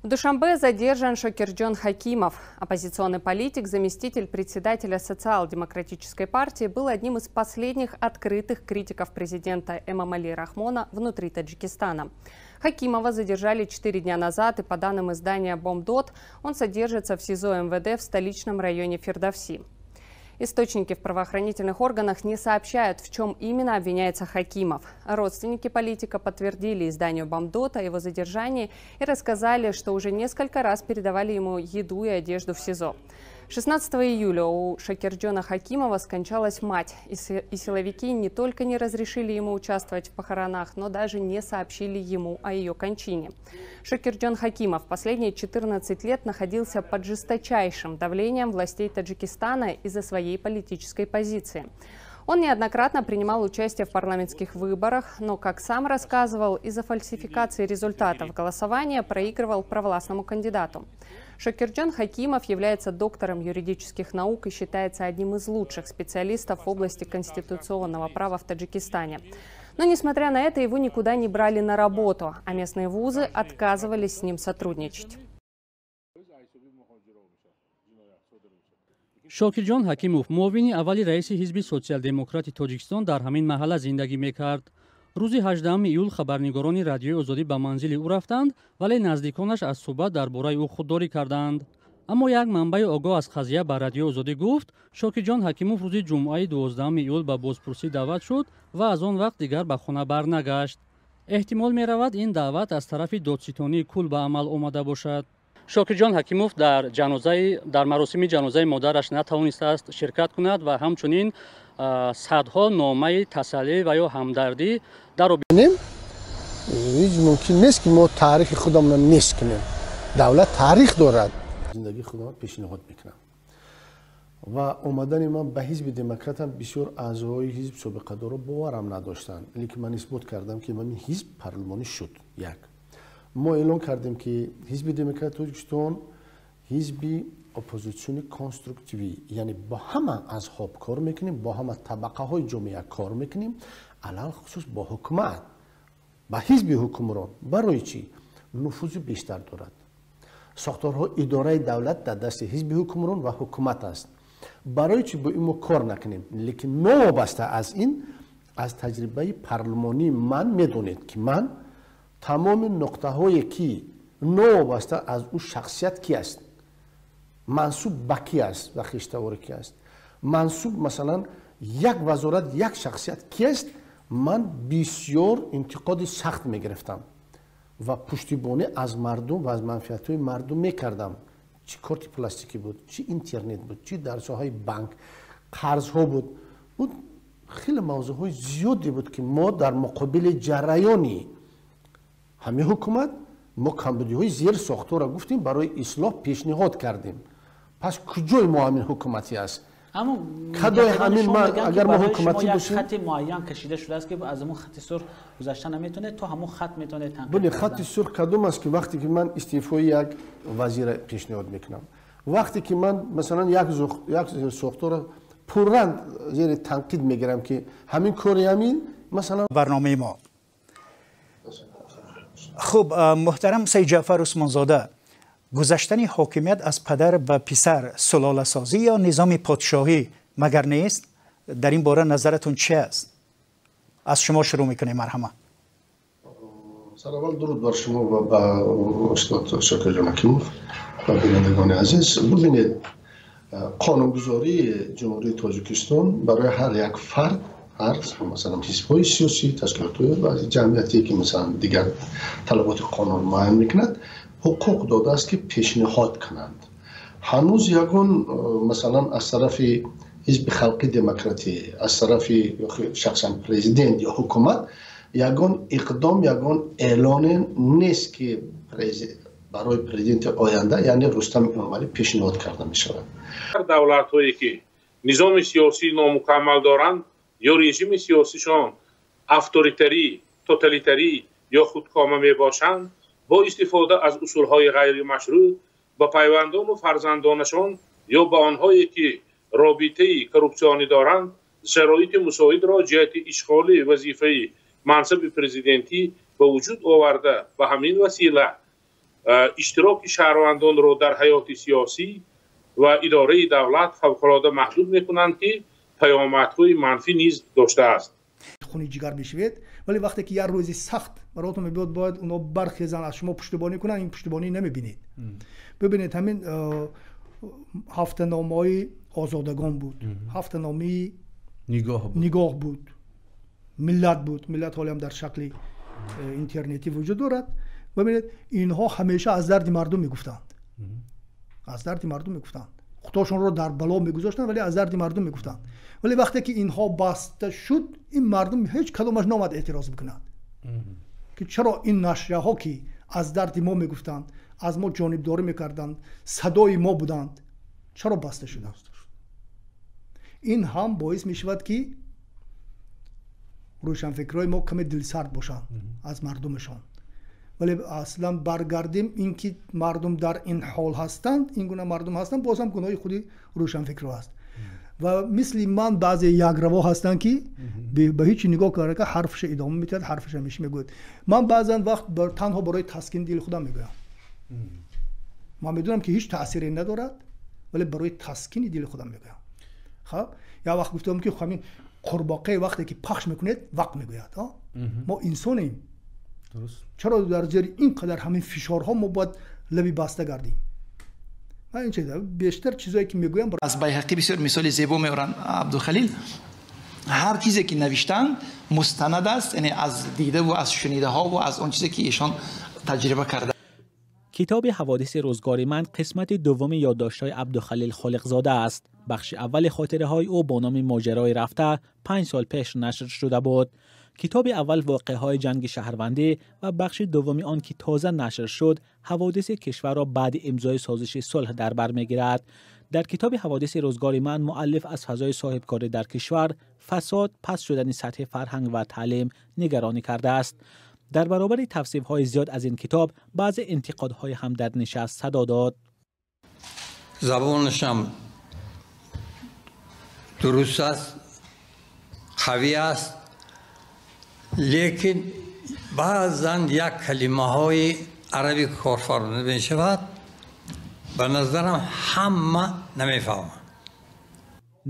В Душанбе задержан Шокирджон Хакимов. Оппозиционный политик, заместитель председателя социал-демократической партии, был одним из последних открытых критиков президента Эмомали Рахмона внутри Таджикистана. Хакимова задержали 4 дня назад, и по данным издания «Бомдот», он содержится в СИЗО МВД в столичном районе Фирдавси. Источники в правоохранительных органах не сообщают, в чем именно обвиняется Хакимов. Родственники политика подтвердили изданию «Бомдот» о его задержании и рассказали, что уже несколько раз передавали ему еду и одежду в СИЗО. 16 июля у Шокирджона Хакимова скончалась мать, и силовики не только не разрешили ему участвовать в похоронах, но даже не сообщили ему о ее кончине. Шокирджон Хакимов последние 14 лет находился под жесточайшим давлением властей Таджикистана из-за своей политической позиции. Он неоднократно принимал участие в парламентских выборах, но, как сам рассказывал, из-за фальсификации результатов голосования проигрывал провластному кандидату. Шокирджон Хакимов является доктором юридических наук и считается одним из лучших специалистов в области конституционного права в Таджикистане. Но, несмотря на это, его никуда не брали на работу, а местные вузы отказывались с ним сотрудничать. Шокирджон Хакимов муовини аввали раиси ҳизби социал-демократи Тоҷикистон дар ҳамин маҳалла зиндагӣ мекард. рӯзи 18 июл хабарнигорони радиои озодӣ ба манзили ӯ рафтанд, вале наздиконаш аз суҳбат дар бораи ӯ худдорӣ карданд. аммо як манбаи огоҳ аз қазия ба радиои озодӣ гуфт, Шокирджон Хакимов рӯзи ҷумъаи 12 июл ба бозпурсӣ даъват шуд ва аз он вақт дигар ба хона барнагашт. эҳтимол меравад ин даъват аз тарафи додситонии кул ба амал омада бошад. Шокирджон Хакимов дар маросими ҷанозаи модараш натавонистааст ширкат кунад ва ҳамчунин садҳо номаи тасаллӣ ва ё ҳамдардӣ даробинем. ҳеҷ мумкин нест ки мо таърихи худамонро нест кунем. давлат таърих дорад. зиндагии худамон пешниҳод мекунам ва омадани ман ба ҳизби демократам бисёр аъзои ҳизб собиқадоро боварам надоштанд, лекин ман исбот кардам ки ман ҳизб парлумонӣ шуд. як мо эълон кардем ки ҳизби демократи Тоҷикистон ҳизби оппозитсиони конструктивӣ, яъне бо ҳама азҳоб кор мекунем, бо ҳама табақаҳои ҷомеа кор мекунем, алалхусус бо ҳукумат, ба ҳизби ҳукмрон. барои чӣ? нуфузи бештар дорад. сохторҳои идораи давлат дар дасти ҳизби ҳукмрон ва ҳукумат аст. барои чӣ бо ин мо кор накунем? лекин новобаста аз ин, аз таҷрибаи парлумонии ман медонед ки ман тамоми нуқтаҳое ки новобаста аз ӯ шахсият ки аст, мансуб ба ки аст ва хештавори ки аст, мансуб масалан як вазорат як шахсият ки аст, ман бисёр интиқоди сахт мегирифтам ва пуштибонӣ аз мардум ва аз манфиатҳои мардум мекардам. чӣ корти пластикӣ буд, чӣ интернет буд, чӣ дар соҳаи банк, қарзҳо буд. буд хеле мавзӯъҳои зиёде буд ки мо дар муқобили ҷараёни ҳамин ҳукумат мо камбудиҳои зер сохтора гуфтем, барои ислоҳ пешниҳод кардем. пас куҷои мо ҳамин ҳукуматӣ аст? кадои ҳамин ма агар мо ҳукуматӣ бошем, хати муайян кашида шудааст ки аз ҳамон хати сурх гузашта наметонед, то ҳамон хат метавонед танқид кунед. хати сурх кадом аст ки вақте ки ман истеъфои як вазира пешниҳод мекунам, вақте ки ман масалан як сохтора пурран зери танқид мегирам ки ҳамин кори ҳамин масалан барномаи мо. خب محترم سید جعفر عثمانزاده، گذشتن حاکمیت از پدر به پسر سلاله سازی یا نظام پادشاهی مگر نیست؟ در این باره نظرتون چی است؟ از شما شروع میکنیم. مرحبا. سلام درود بر شما و با استاد شکرجان حکیموف و بینندگان عزیز. ببینید قانونگذاری جمهوری تاجیکستان برای هر یک فرد، هر مثلا حزب‌های سیاسی، تشکیلات‌های و جمعیتی که مثلا دیگر طلبات قانون معین میکند حقوق داده است که پیشنهاد کنند. هنوز یگان مثلا از طرف حزب خلقی دموکراتی، از طرف شخصا پرزیدنت یا حکومت یگان اقدام، یگان اعلان نیست که برای پرزیدنت آینده یعنی رستم امامعلی پیشنهاد کرده می شود. دولت‌هایی که نظام سیاسی نامکمل دارند یا رژیم سیاسیشان اتوریتری، توتالیتری یا خودکامه می باشند، با استفاده از اصولهای غیر مشروع با پیوندان و فرزندانشان یا با آنهایی که رابطه کورپسیونی دارند شرایط مساعد را جهت اشغال وظیفه منصب پرزیدنتی به وجود آورده. به همین وسیله اشتراک شهروندان را در حیات سیاسی و اداره دولت فوق‌العاده محدود میکنند که پیامدهای منفی نیز داشته است. خونی جگر میشوید، ولی وقتی که یه روزی سخت براتون میاد باید اونا برخیزن از شما پشتیبانی کنن، این پشتیبانی نمیبینید. ببینید همین هفته نامه‌های آزادگان بود، هفته نامه نگاه بود، ملت بود، ملت حالی هم در شکل اینترنتی وجود دارد. ببینید اینها همیشه از درد مردم میگفتند، از درد مردم میگفتند، خودشون رو در بلا میگذاشتند ولی از درد مردم میگفتند. ولی وقتی که اینها بسته شد، این مردم هیچ کدومش نامد اعتراض بکنند که چرا این نشریه ها که از درد ما میگفتند، از ما جانبداری میکردند، صدای ما بودند، چرا بسته شدند؟ این هم باعث میشود که روشنفکرای ما کمی دلسرد باشند از مردمشان. ولی اصلا برگردیم اینکه مردم در این حال هستند، این گونه مردم هستند، باز هم گناه خودی روشنفکرها است. و مثل من بعضی یک روا هستند که به هیچ نگاه کاره که حرفش ادامه میتید، حرفش همیشه میگوید. من بعضا وقت تنها برای تسکین دل خودم میگویم. من میدونم که هیچ تأثیری ندارد، ولی برای تسکین دل خودم میگویم. خب یا وقت گفتم که همین قورباغه وقتی که پخش میکنید وقت میگوید ما انسانیم، چرا در زیر اینقدر همین فشارها ما باید لبی بسته گردیم؟ من این چیزا بیشتر چیزایی که میگویم از بیهقی بسیار مثال زیبا میارن عبدالخلیل. هر چیزی که نوشتن مستند است، یعنی از دیده و از شنیده ها و از اون چیزی که ایشان تجربه کرده. کتاب حوادث روزگار من قسمت دوم یادداشت‌های عبدالخلیل خالقزاده است. بخش اول خاطره‌های او با نام ماجرای رفته 5 سال پیش نشر شده بود. کتاب اول واقعه‌های جنگ شهروندی و بخش دومی آن که تازه نشر شد حوادث کشور را بعد امضای سازش صلح در بر می‌گیرد. در کتاب حوادث روزگار من مؤلف از فضای صاحبکاری در کشور، فساد، پست شدن سطح فرهنگ و تعلیم نگرانی کرده است. در برابر توصیف‌های زیاد از این کتاب بعض انتقادهای هم در نشست صدا داد. زبانشم درست است، قوی است، لیکن بعضاً یک کلمه های عربی کار فرموده می شود، به نظرم همه نمیفهمند.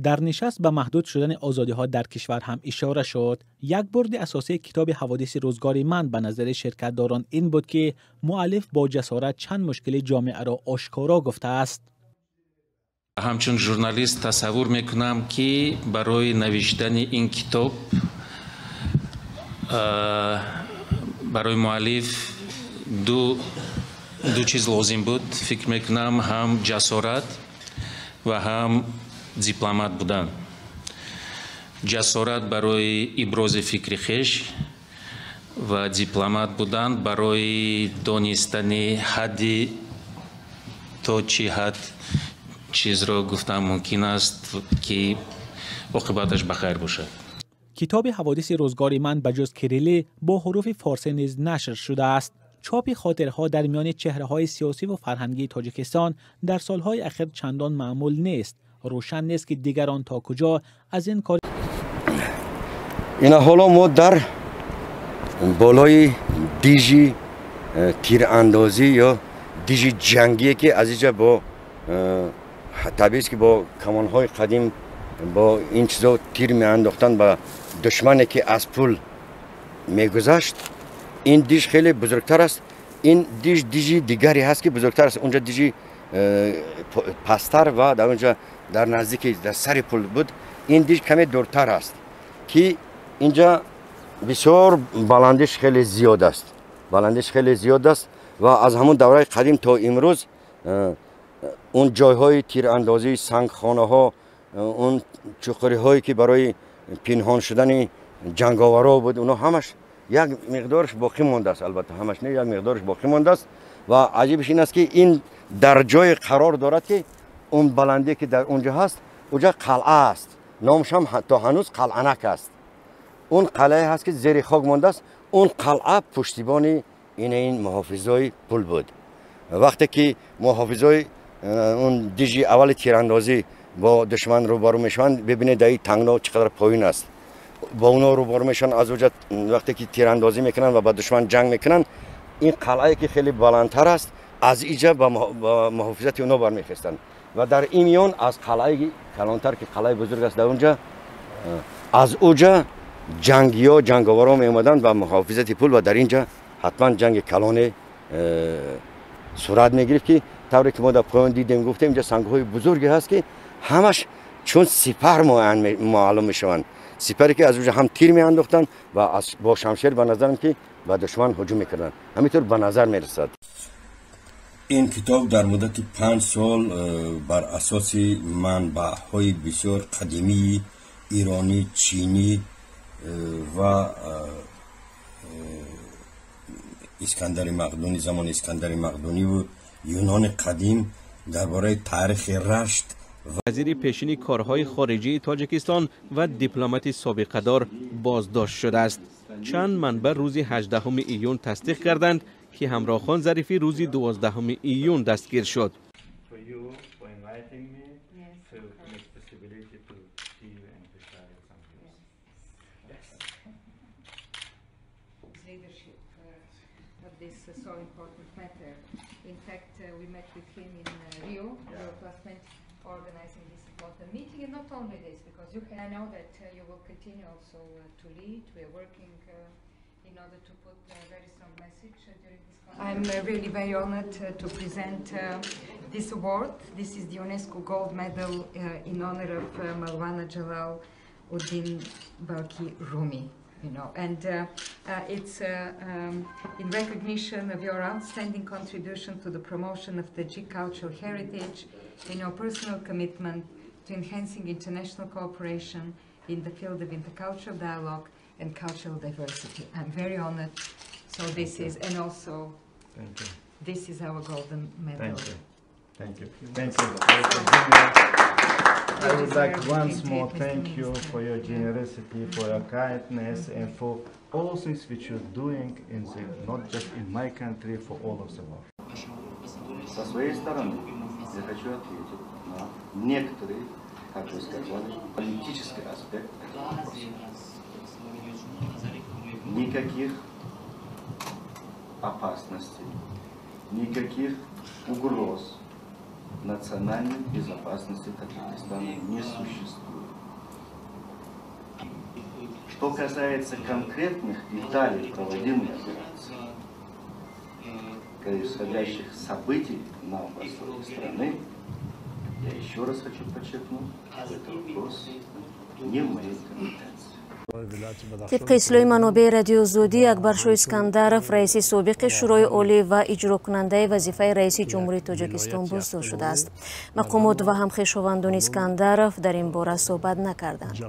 در نشست به محدود شدن آزادی ها در کشور هم اشاره شد. یک برد اساسی کتاب حوادث روزگار من به نظر شرکت داران این بود که مؤلف با جسارت چند مشکل جامعه را آشکارا گفته است. همچون ژورنالیست تصور میکنم که برای نوشتن این کتاب برای مؤلف دو چیز لازم بود. فکر میکنم هم جسارت و هم دیپلمات بودن. جسارت برای ابراز فکر خویش و دیپلمات بودن برای دانستن حد تا چه حد چیز را گفتن ممکن است که عاقبتش بخیر باشد. کتاب حوادث روزگار من بجز کریلی با حروف فارسی نیز نشر شده است. چاپ خاطرها در میان چهره‌های سیاسی و فرهنگی تاجیکستان در سالهای اخیر چندان معمول نیست. روشن نیست که دیگران تا کجا از این کار. این حالا ما در بالای دیجی تیراندازی یا دیجی جنگی که از اینجا با طبیعی که با کمانهای قدیم با این چیزا تیر می انداختن به دشمنی که از پول میگذشت. این دیج خیلی بزرگتر است. این دیجی دیگری هست که بزرگتر است. اونجا دیجی پستر و در اونجا در نزدیک در سر پول بود. این دیج کمی دورتر است که اینجا بسیار بلندش خیلی زیاد است. بلندش خیلی زیاد است و از همون دوره قدیم تا امروز اون جایهای تیراندازی، سنگخانه ها، اون چوخوری هایی که برای پنهان شدن جنگاورا بود، اونا همش یک مقدارش باقی مانده است. البته همش نه، یک مقدارش باقی مانده است و عجیبش این است که این در جای قرار دارد که اون بلندی که در اونجا هست اونجا قلعه است. نامش هم تا هنوز قلعه‌نک است. اون قلعه هست که زیر خاک مانده است. اون قلعه پشتیبان این محافظای پل بود. وقتی که محافظای اون دیجی اول تیراندازی با دشمن روبرو میشن، ببینید این تنگنا چقدر پایین است. با اونا روبرو میشن، از وقتی که تیراندازی میکنن و با دشمن جنگ میکنن، این قلعه که خیلی بلندتر است از اینجا به محافظت اونا برمیخواستند و در این میان از قلعه کلانتر که قلعه بزرگ است در اونجا از اونجا جنگی‌ها جنگاوران می اومدن به محافظت پل و در اینجا حتما جنگ کلان صورت میگرفت که طوری که ما در پایان دیدیم گفتیم اینجا سنگ‌های بزرگی هست که همش چون سپر معلوم میشوند سپری که از اونجا هم تیر میانداختن و با شمشیر به نظرم که به دشمن هجوم میکردن همینطور به نظر میرسد. این کتاب در مدت 5 سال بر اساس منبع‌های بسیار قدیمی ایرانی، چینی و اسکندر مقدونی، زمان اسکندر مقدونی و یونان قدیم درباره تاریخ رشت وزیر پیشین کارهای خارجی تاجیکستان و دیپلمات سابقه دار بازداشت شده است. چند منبع روز 18 ایون تصدیق کردند که همراه خان ظریفی روز 12 ایون دستگیر شد. Organizing this important meeting, and not only this, because I know that you will continue also to lead. We are working in order to put a very strong message during this conference. I'm really very honored to present this award. This is the UNESCO Gold Medal in honor of Maulana Jalaluddin Balkhi Rumi. You know, and it's in recognition of your outstanding contribution to the promotion of Tajik cultural heritage and your personal commitment to enhancing international cooperation in the field of intercultural dialogue and cultural diversity. I'm very honored. So this is, and also, this is our golden medal. Thank you. Thank you. I would like once more thank you for your generosity, for your kindness, and for all things which you're doing in the, not just in my country, for all of the world. Со своей стороны я хочу ответить на некоторые, как вы сказали, политический аспект этого вопроса. Никаких опасностей, никаких угроз национальной безопасности Таджикистана не существует. Что касается конкретных деталей проводимой операции, происходящих событий на востоке страны, я еще раз хочу подчеркнуть, что это вопрос не в моей компетенции. طبق اطلاع منابع رادیو زودی اکبرشاه اسکندرов رئیس سابق شورای عالی و اجرا کننده وظیفه رئیس جمهوری تاجیکستان بازداشت شده است. مقامات و همخویشاوندان اسکندرов در این باره صحبت نکردند.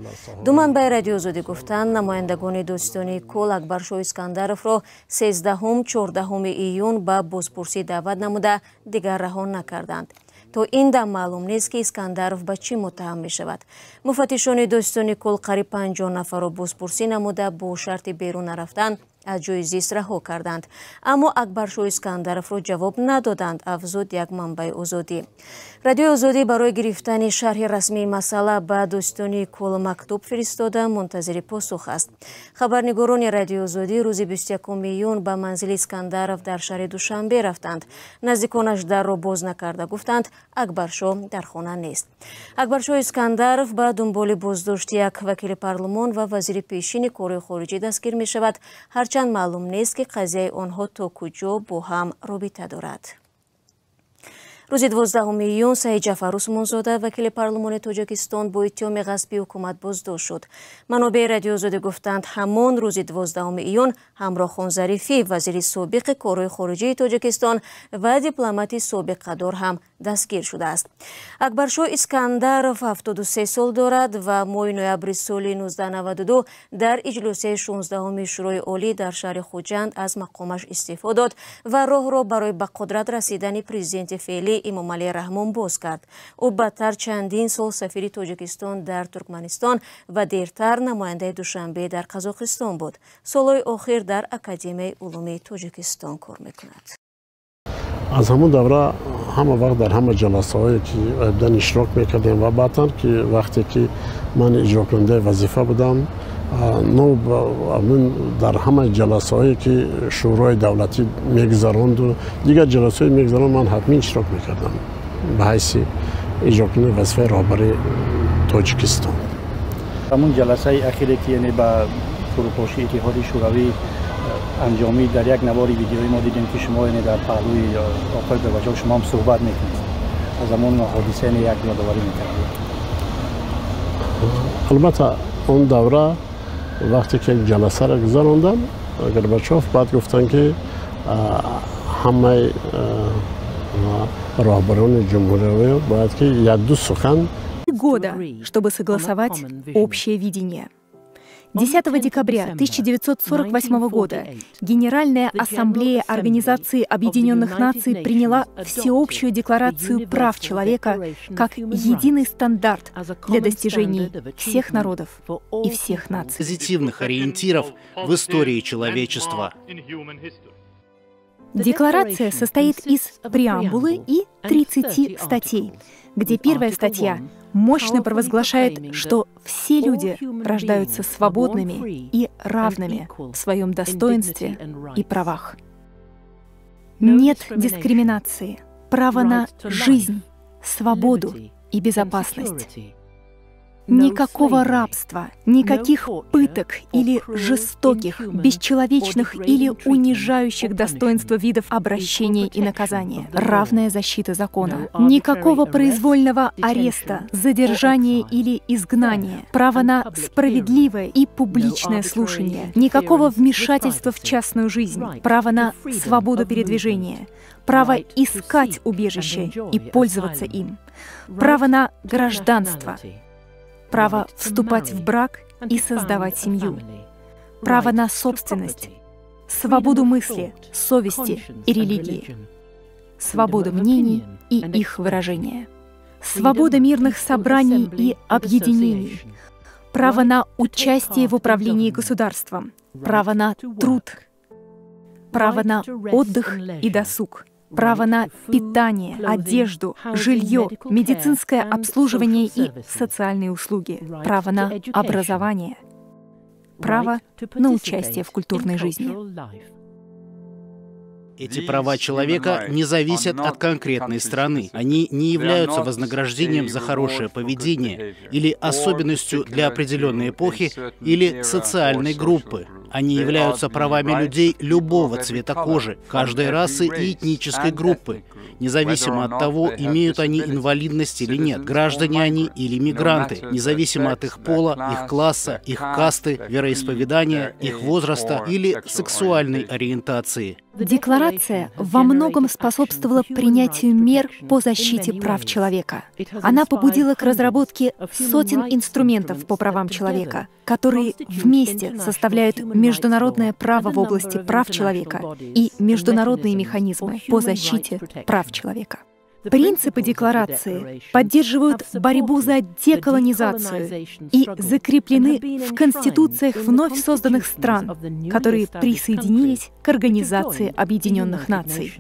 دو منبع رادیو زودی گفتند نمایندگان دوستانی کل اکبرشاه اسکندرов را 13 14 ایون به بازپرسی دعوت نموده دیگر رها نکردند. تو این دم معلوم نیست که اسکندرов به چی متهم می شود. مفتشان دوستانی کل قریب 50 نفر را بازپرسی نموده با شرط بیرون نرفتن از جای زیست رها کردند. اما اکبرشاه اسکندرов را جواب ندادند، افزود یک منبع آزادی. رادیو آزادی برای گرفتن شرح رسمی مسئله به دوستانی کل مکتوب فرستاده منتظر پاسخ است. خبرنگاران رادیو آزادی روز 21 ایون به منزل اسکندرов در شهر دوشنبه رفتند. نزدیکانش در را باز نکرده گفتند اکبرشاه در خانه نیست. اکبرشاه اسکندرов به دنبال بازداشت یک وکیل پارلمان و وزیر پیشین کارهای خارجی دستگیر می شود، هرچند معلوم نیست که قضیه آنها تا کجا با هم رابطه دارد. روز 12 ایون سعید جعفر عثمانزاده وکیل پارلمان تاجیکستان با اتهام غصبی حکومت بازداشت شد. منابع رادیو آزادی گفتند همان روز 12 ایون همراه خان ظریفی وزیر سابق کارهای خارجی تاجیکستان و دیپلمات سابق دار هم دستگیر شده است. اکبرشاه اسکندرов 73 سال دارد و ماه نوامبر سال 1992 در اجلاس 16 شورای عالی در شهر خوجند از مقامش استعفا داد و راه را برای به قدرت رسیدن پرزیدنت فعلی امام علی رحمان باز کرد. او بعدتر چندین سال سفیر تاجیکستان در ترکمنستان و دیرتر نماینده دوشنبه در قزاقستان بود. سالهای آخر در اکادمی علوم تاجیکستان کار میکند. از همون دوره همه وقت در همه جلسه هایی که ابتدا اشتراک میکردیم و بعدا که وقتی که من اجرا کننده وظیفه بودم но من در همه جلسه هایی که شورای دولتی میگذراند و دیگر جلسه های میگذراند من حتمی اشتراک میکردم به حیث اجرا کننده وظیفه رهبری تاجیکستان. همون جلسه اخیری که یعنی با فروپاشی اتحاد شوروی انجامید در یک نواری ویدیویی ما دیدیم که شما یعنی در پهلوی آقای گورباچوف شما هم صحبت میکنید از همون حادثه یک یادآوری میکنید. البته اون دوره وقتی که جلسه را گذراندن گورباچوف بعد گفتن که همه رهبران جمهوری باید که یک دو سخن года, чтобы согласовать общее видение. 10 декабря 1948 года Генеральная ассамблея Организации Объединенных Наций приняла всеобщую декларацию прав человека как единый стандарт для достижений всех народов и всех наций. Позитивных ориентиров в истории человечества. Декларация состоит из преамбулы и 30 статей, где первая статья мощно провозглашает, что все люди рождаются свободными и равными в своем достоинстве и правах. Нет дискриминации, право на жизнь, свободу и безопасность. Никакого рабства, никаких пыток или жестоких, бесчеловечных или унижающих достоинство видов обращения и наказания. Равная защита закона. Никакого произвольного ареста, задержания или изгнания. Право на справедливое и публичное слушание. Никакого вмешательства в частную жизнь. Право на свободу передвижения. Право искать убежище и пользоваться им. Право на гражданство. Право вступать в брак и создавать семью, право на собственность, свободу мысли, совести и религии, свободу мнений и их выражения, свобода мирных собраний и объединений, право на участие в управлении государством, право на труд, право на отдых и досуг, право на питание, одежду, жилье, медицинское обслуживание и социальные услуги, право на образование, право на участие в культурной жизни. Эти права человека не зависят от конкретной страны. Они не являются вознаграждением за хорошее поведение или особенностью для определенной эпохи или социальной группы. Они являются правами людей любого цвета кожи, каждой расы и этнической группы, независимо от того, имеют они инвалидность или нет, граждане они или мигранты, независимо от их пола, их класса, их касты, вероисповедания, их возраста или сексуальной ориентации. Декларация во многом способствовала принятию мер по защите прав человека. Она побудила к разработке сотен инструментов по правам человека, которые вместе составляют международное право в области прав человека и международные механизмы по защите прав человека. Принципы декларации поддерживают борьбу за деколонизацию и закреплены в конституциях вновь созданных стран, которые присоединились к Организации Объединенных Наций.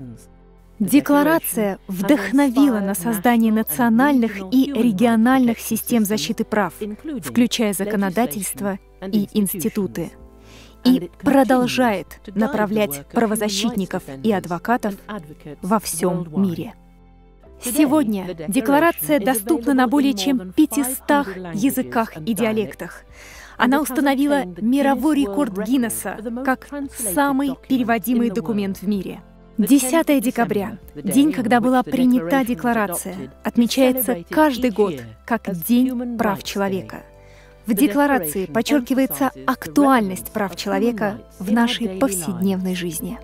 Декларация вдохновила на создание национальных и региональных систем защиты прав, включая законодательство и институты, и продолжает направлять правозащитников и адвокатов во всем мире. Сегодня декларация доступна на более чем 500 языках и диалектах. Она установила мировой рекорд Гиннесса как самый переводимый документ в мире. 10 декабря, день, когда была принята декларация, отмечается каждый год как День прав человека. В декларации подчеркивается актуальность прав человека в нашей повседневной жизни.